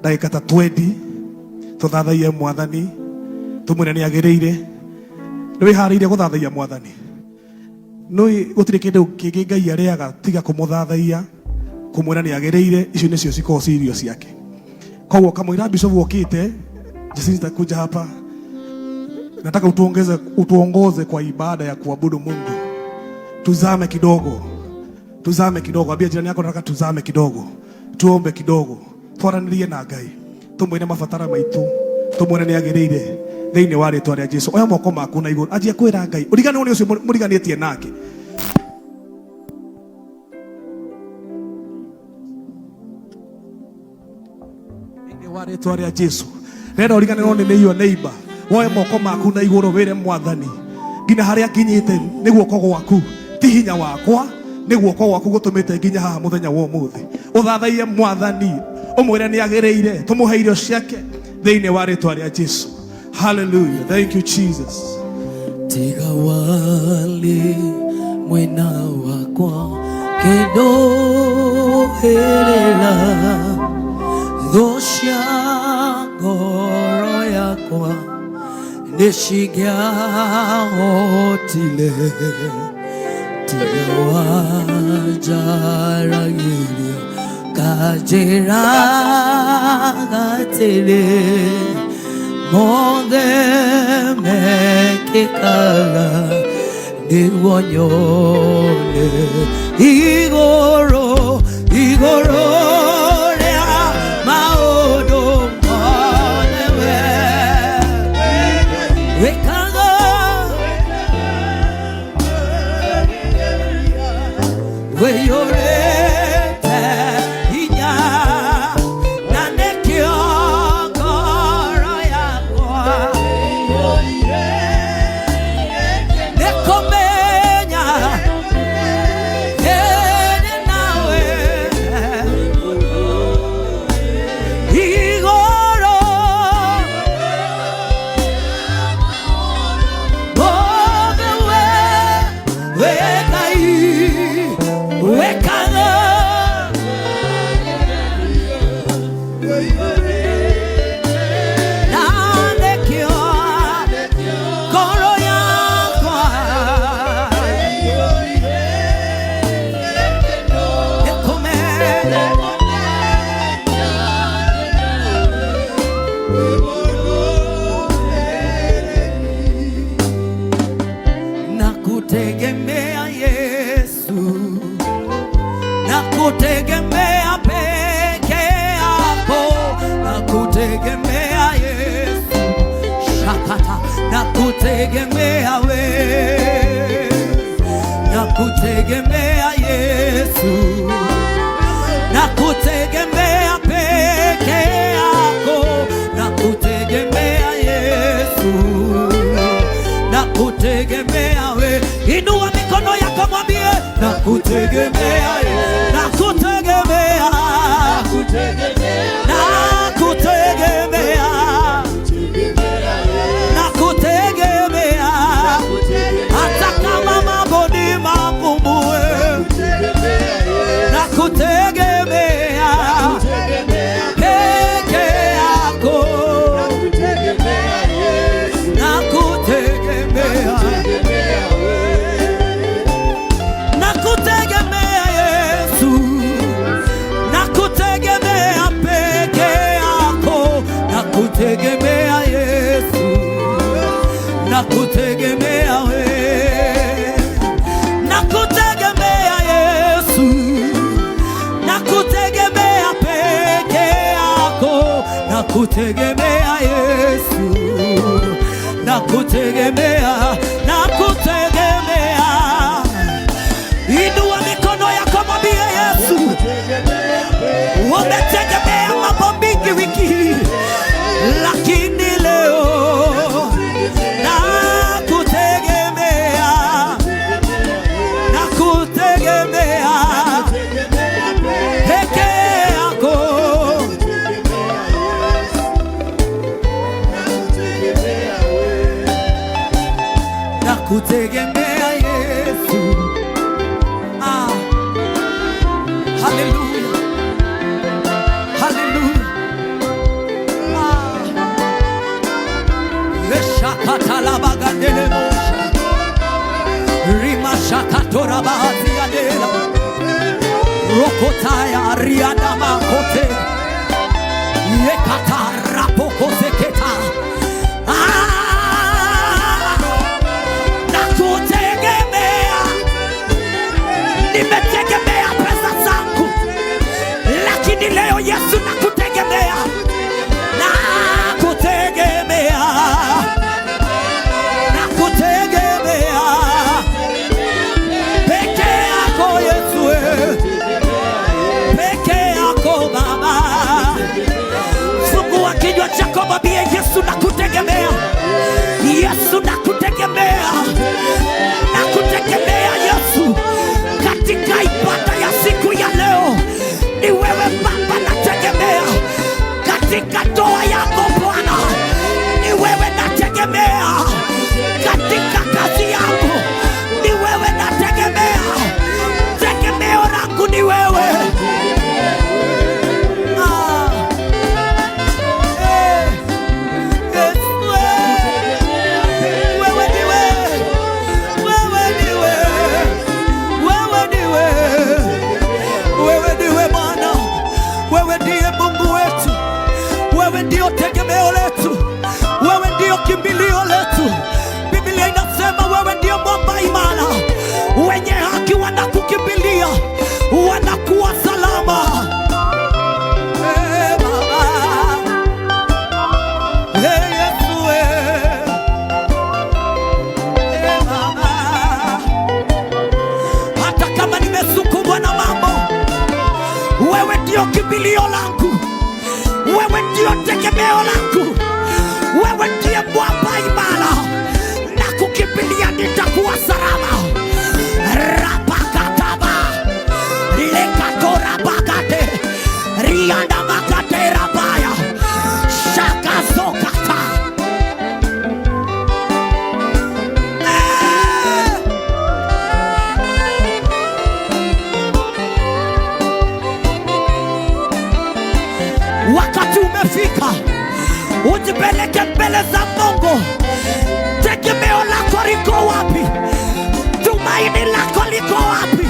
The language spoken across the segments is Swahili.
ndagika ta 20 tuthathaie mwathani tumwire ni agirire ni wihariire guthathaia mwathani no gutire kindu kingi Ngai ariaga tiga kumuthathaia kumwira ni agirire icio nicio ciko serious ciake koguo kamwira bishop wokite Jacinta kuja hapa nataka utuongoze kwa ibada ya kuabudu Mungu. Tuzame kidogo ambia jirani yako nataka tuzame kidogo, tuombe kidogo, twaranirie na Ngai, tumwire mabatara maitu, tumwire ni agirire thiini wa ritwa ria Jesu. Oya moko maku na iguru anjia kwira Ngai urigane ni ucio muriganietie nake. Thiini wa ritwa ria Jesu renda uriganirwo ni your neighbor. Woe moko maku na iguru wire mwathani nginya haria nginyite ni guoko gwaku, ti hinya wakwa, ni guoko gwaku gutumite nginya haha muthenya wa umuthi. Uthathaie mwathani umwire ni agirire, tumuhe irio ciake thiini wa ritwa ria Jesu. Hallelujah. Thank you Jesus. Tiga wali mwena wakwa kidoherera thosha ngoro yakwa nishigiahotile tiga wajaragiria kajira gatire mothe mekikaga niwonyone igoro ria maundu mothe wekaga weyorete inya na nekio ngoro yakwa nekomenya ene nawe igoro bogewe wekai wekana nanekio ngoro yakwa nekomenya nakutegemea Yesu, nakutegemea peke yako, nakutegemea Yesu, shakata, nakutegemea we, nakutegemea Yesu, nakutegemea peke yako, nakutegemea Yesu, nakutegemea we. Inua mikono yako mwambie nakutegemea, nakutegemea, nakutegemea, nakutegemea, hata kama mambo ni magumu, nakutegemea peke yako, nakutegemea, nakutegemea Yesu, nakutegemea peke yako, nakutegemea Yesu, nakutegemea we, nakutegemea Yesu, nakutegemea peke yako, nakutegemea Yesu, nakutegemea, nakutegemea. Inua mikono yako mwambie Yesu, umetegemea mambo mingi wiki hii, lakini leo nakutegemea, nakutegemea peke yako, nakutegemea Yesu. Hallelujah, hallelujah. Tora bazi adela Rokotaya riada makote Yekata rapoko seketa Nakutegemea Nimetegemea pesa zangu Lakini leo Yesu nakutegemea Nakutegemea Nakutegemea Peke yako Yesu Peke yako Baba Fungua kinywa chako mwambie Yesu nakutegemea Yesu nakutegemea Nakutegemea Yesu katika ibada ya siku ya leo ni wewe Baba nategemea katika ndoa yako Bwana ni wewe nategemea katika kazi yangu ni wewe nategemea tegemeo langu ni wewe tegemeo letu wewe ndio kimbilio letu Biblia inasema wewe ndio mwamba imara wenye haki wanakukimbilia wanakuwa salama Baba Yesu Baba hata kama nimesukumwa na mambo wewe ndio kimbilio langu wewe ndio tegemeo langu wewe ndiye mwamba imara na kukimbilia nitakuwa salama rapakataba lekatora bagate rianda makate rabaya shakazokata wakati umefika ujipeleke mbele za Mungu tegemeo lako liko wapi tumaini lako liko wapi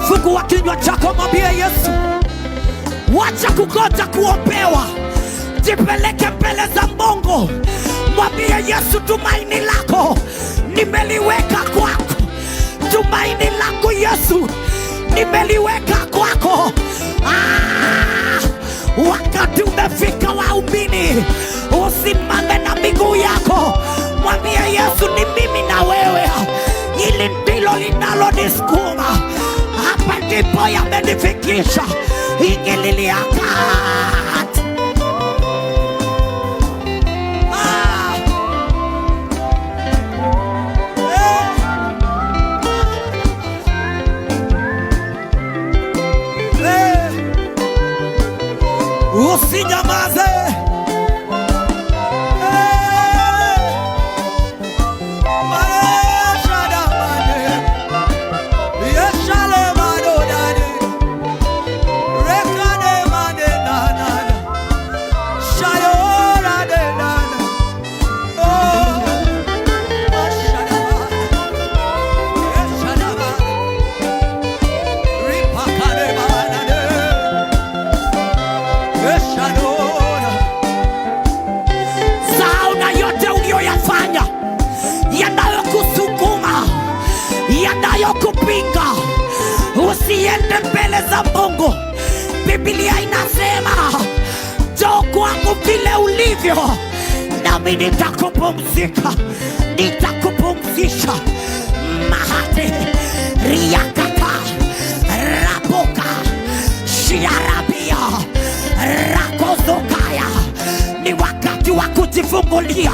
Fungua kinywa chako mwambie Yesu wacha kugoja kuombewa jipeleke mbele za Mungu mwambie Yesu tumaini lako nimeliweka kwako tumaini lako Yesu nimeliweka kwako wakati umefika waumini usimame na miguu yako mwambie Yesu ni mimi na wewe ili ndilo linalonisukuma hapa ndipo yamenifikisha ingililia kati usinyamaze sauna yote ulioyafanya yanayokusukuma yanayokupinga usiende mbele za Mungu Biblia inasema njoo kwangu vile ulivyo, nami nitakupumzika, nitakupumzisha. Mahate riakata raboka shiarabia rakozokaya. Ni wakati wa kujifungulia,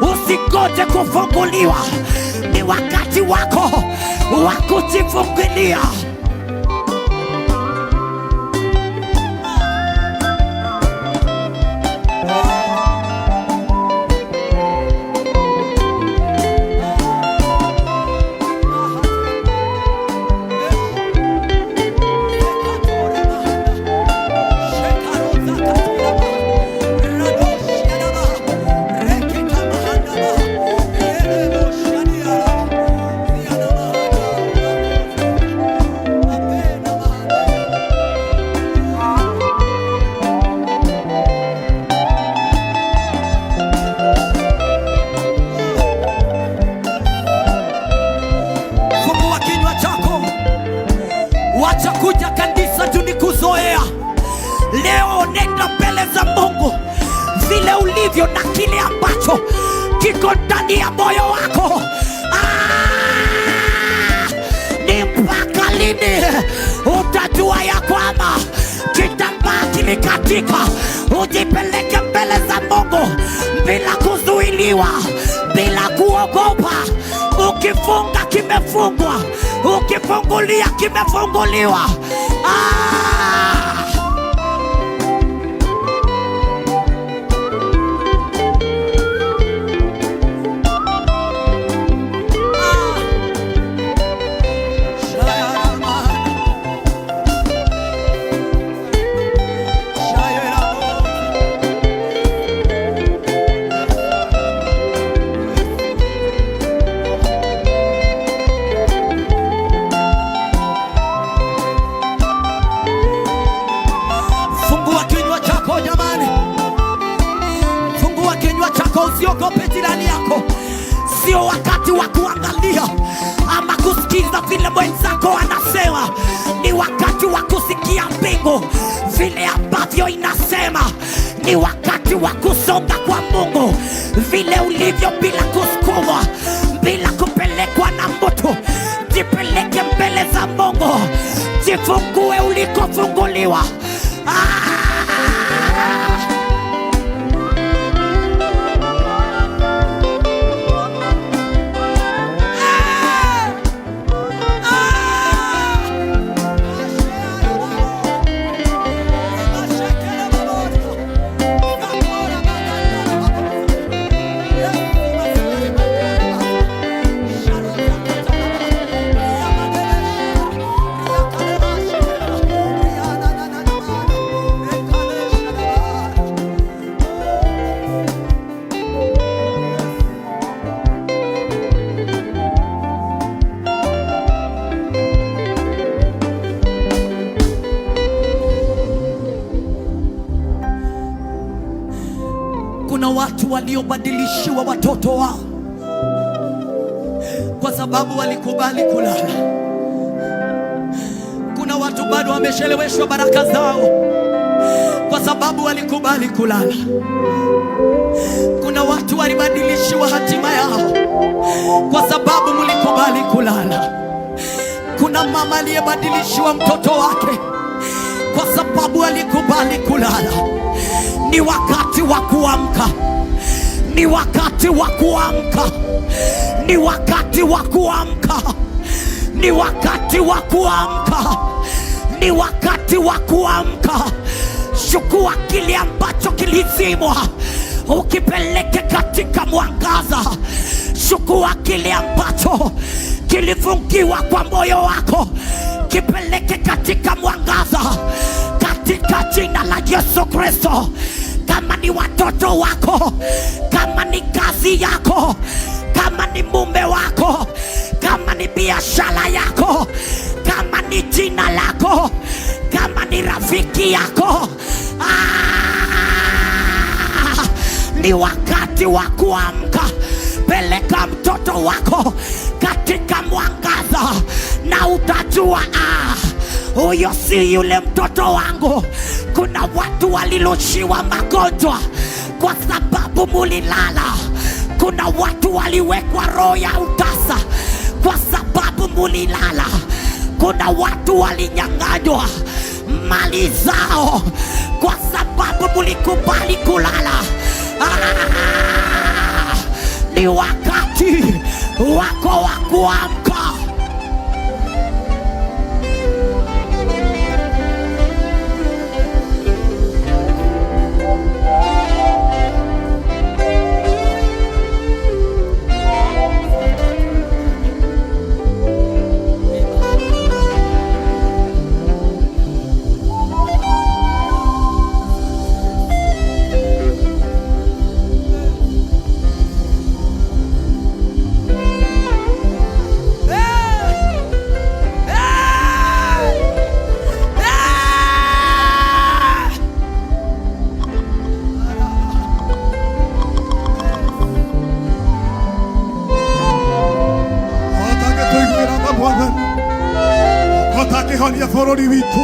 usingoje kufunguliwa. Ni wakati wako wa kujifungulia. Wacha kuja kanisa tu ni kuzoea. Leo nenda mbele za Mungu vile ulivyo na kile ambacho kiko ndani ya moyo wako. Ni mpaka lini utajua ya kwamba kitambaa kilikatika? Ujipeleke mbele za Mungu bila kuzuiliwa, bila kuogopa. Ukifunga kimefungwa, ukifungulia kimefunguliwa. Usiogope jirani yako. Sio wakati wa kuangalia ama kusikiza vile mwenzako anasema. Ni wakati wa kusikia mbingu vile ambavyo inasema. Ni wakati wa kusonga kwa Mungu vile ulivyo, bila kusukumwa, bila kupelekwa na mtu. Jipeleke mbele za Mungu, jifungue ulikofunguliwa. Kuna watu waliobadilishiwa watoto wao kwa sababu walikubali kulala. Kuna watu bado wamesheleweshwa baraka zao kwa sababu walikubali kulala. Kuna watu walibadilishiwa hatima yao kwa sababu mlikubali kulala. Kuna mama aliyebadilishiwa mtoto wake kwa sababu alikubali kulala. Ni wakati wa kuamka. Ni wakati wa kuamka. Ni wakati wa kuamka. Ni wakati wa kuamka. Ni wakati wa kuamka. Chukua kile ambacho kilizimwa, ukipeleke katika mwangaza. Chukua kile ambacho kilifungiwa kwa moyo wako, kipeleke katika mwangaza, katika jina la Yesu Kristo. Kama ni watoto wako, kama ni kazi yako, kama ni mume wako, kama ni biashara yako, kama ni jina lako, kama ni rafiki yako, ni wakati wa kuamka. Peleka mtoto wako katika mwangaza na utajua huyo si yule mtoto wangu. Kuna watu walirushiwa magonjwa kwa sababu mulilala. Kuna watu waliwekwa roho ya utasa kwa sababu mulilala. Kuna watu walinyang'anywa mali zao kwa sababu mulikubali kulala. Ni wakati wako wa kuamka. Honia bũrũri witũ,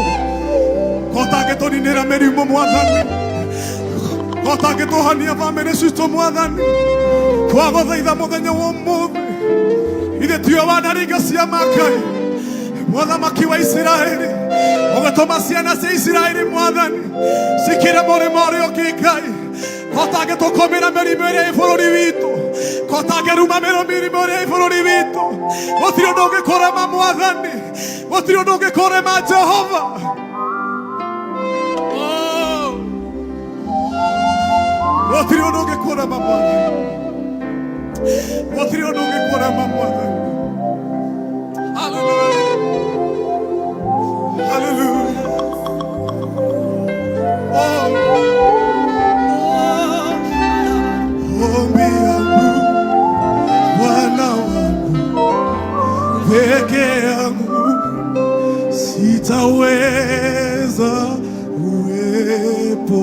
kota gĩtũninĩra mĩrimũ Mwathani, kota gĩtũhonia bamĩrĩ citũ Mwathani. Twagũthaitha mũthenya wa ũmũthĩ, ithe tiwe wanaringa ciama Ngai, Mũthamaki wa Isiraeli, ũgĩtũma ciana cia Isiraeli Mwathani cikire mũrĩmo ũrĩa ũngĩ Ngai. Kota gĩtũkũmĩra mĩrimũ ĩrĩa ĩ bũrũri witũ, kota gĩrumamĩrwo mĩrimũ ĩrĩa ĩ bũrũri witũ. Gũtirĩ ũndũ ũngĩkũrema Mwathani, gũtirĩ ũndũ ũngĩkũrema Jehova. Gũtirĩ ũndũ ũngĩkũrema Mwathani, gũtirĩ ũndũ ũngĩkũrema Mwathani. Hallelujah, hallelujah. Ombi yangu Bwana wangu, peke yangu sitaweza uwepo